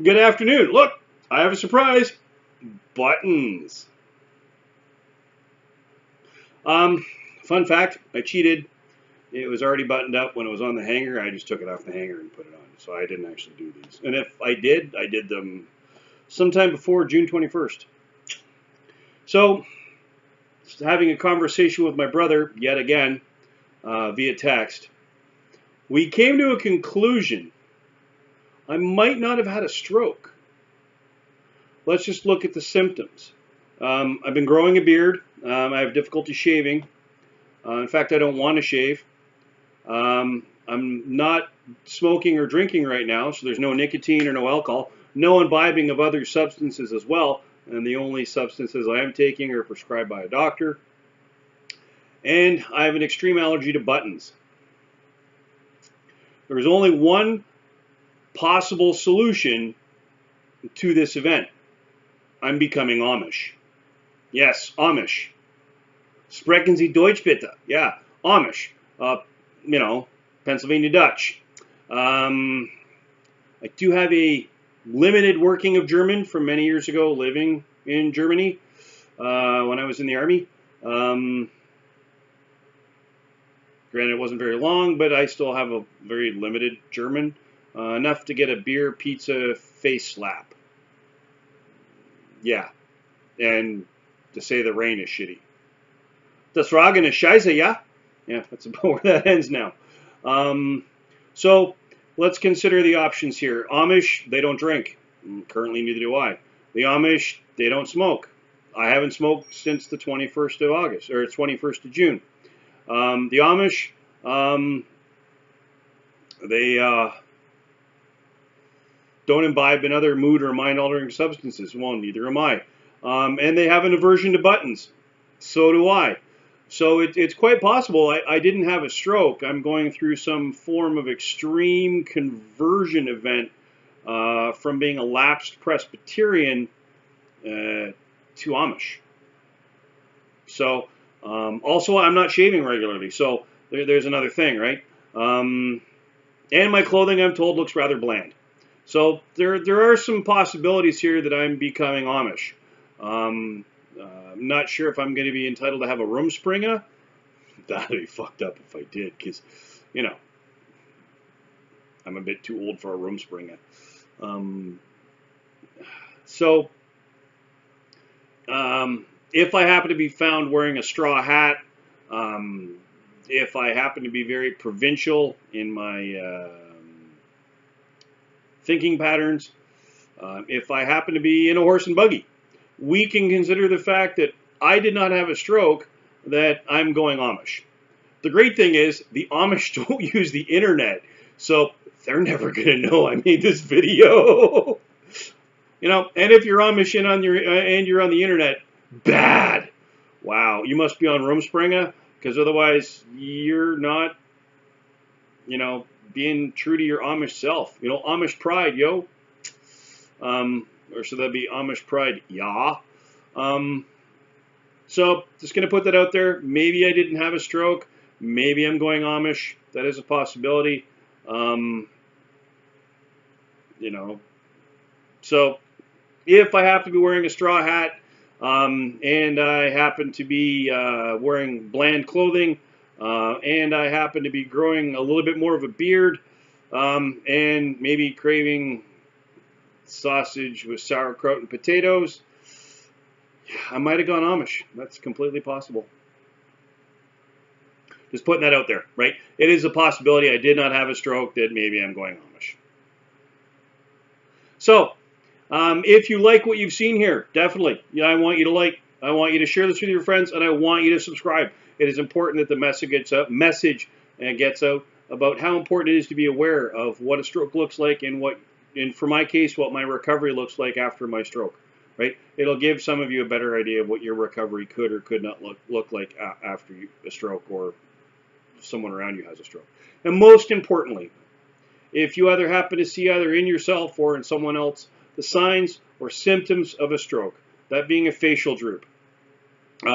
Good afternoon. Look, I have a surprise. Buttons. Um, Fun fact, I cheated. It was already buttoned up when it was on the hanger. I just took it off the hanger and put it on. So I didn't actually do these. And if I did them sometime before June 21st. So, having a conversation with my brother, yet again, via text, we came to a conclusion. I might not have had a stroke. Let's just look at the symptoms. I've been growing a beard. I have difficulty shaving. In fact, I don't want to shave. I'm not smoking or drinking right now, so there's no nicotine or no alcohol. No imbibing of other substances as well. And the only substances I am taking are prescribed by a doctor. And I have an extreme allergy to buttons. There's only one possible solution to this event. I'm becoming Amish. Yes, Amish. Sprechen Sie Deutsch bitte? Yeah, Amish. Pennsylvania Dutch. I do have a limited working of German from many years ago living in Germany when I was in the Army. Granted, it wasn't very long, but I still have a very limited German. Enough to get a beer, pizza, face slap. Yeah. And to say the rain is shitty. Das Ragen ist scheiße, yeah? Yeah, that's about where that ends now. So let's consider the options here. Amish, they don't drink. Currently, neither do I. The Amish, they don't smoke. I haven't smoked since the 21st of August, or 21st of June. The Amish, they don't imbibe in other mood or mind-altering substances. Well, neither am I. And they have an aversion to buttons. So do I. So it's quite possible I didn't have a stroke. I'm going through some form of extreme conversion event from being a lapsed Presbyterian to Amish. So also I'm not shaving regularly. So there's another thing, right? And my clothing, I'm told, looks rather bland. So there are some possibilities here that I'm becoming Amish. I'm not sure if I'm going to be entitled to have a Rumspringa. That'd be fucked up if I did, because, I'm a bit too old for a Rumspringa. So, if I happen to be found wearing a straw hat, if I happen to be very provincial in my thinking patterns, if I happen to be in a horse and buggy, we can consider the fact that I did not have a stroke, that I'm going Amish. The great thing is, the Amish don't use the internet, so they're never going to know I made this video. And if you're Amish and you're on the internet, bad. Wow, you must be on Rumspringa, because otherwise you're not, being true to your Amish self. Amish pride, yo. Or should that be Amish pride? Yeah. So just going to put that out there. Maybe I didn't have a stroke. Maybe I'm going Amish. That is a possibility. So if I have to be wearing a straw hat, and I happen to be wearing bland clothing, and I happen to be growing a little bit more of a beard, and maybe craving sausage with sauerkraut and potatoes, I might have gone Amish. That's completely possible. Just putting that out there, right? It is a possibility I did not have a stroke, that maybe I'm going Amish. So, if you like what you've seen here, definitely, I want you to like. I want you to share this with your friends, and I want you to subscribe. It is important that the message gets out about how important it is to be aware of what a stroke looks like, and for my case, what my recovery looks like after my stroke. Right? It'll give some of you a better idea of what your recovery could or could not look like after a stroke, or someone around you has a stroke. And most importantly, if you either happen to see either in yourself or in someone else the signs or symptoms of a stroke, that being a facial droop,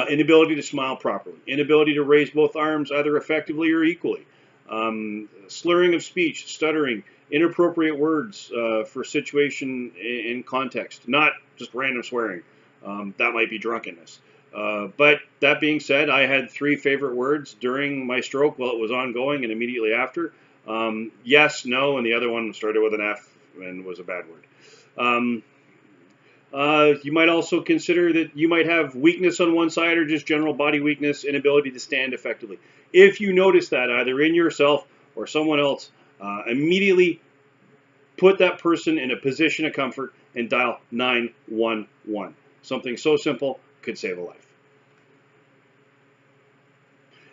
inability to smile properly, inability to raise both arms either effectively or equally, slurring of speech, stuttering, inappropriate words for situation in context, not just random swearing. That might be drunkenness. But that being said, I had 3 favorite words during my stroke while it was ongoing and immediately after. Yes, no, and the other one started with an F and was a bad word. You might also consider that you might have weakness on one side or just general body weakness, inability to stand effectively. If you notice that either in yourself or someone else, immediately put that person in a position of comfort and dial 911. Something so simple could save a life.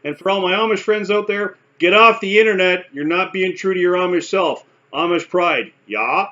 And for all my Amish friends out there, get off the internet. You're not being true to your Amish self. Amish pride. Yeah?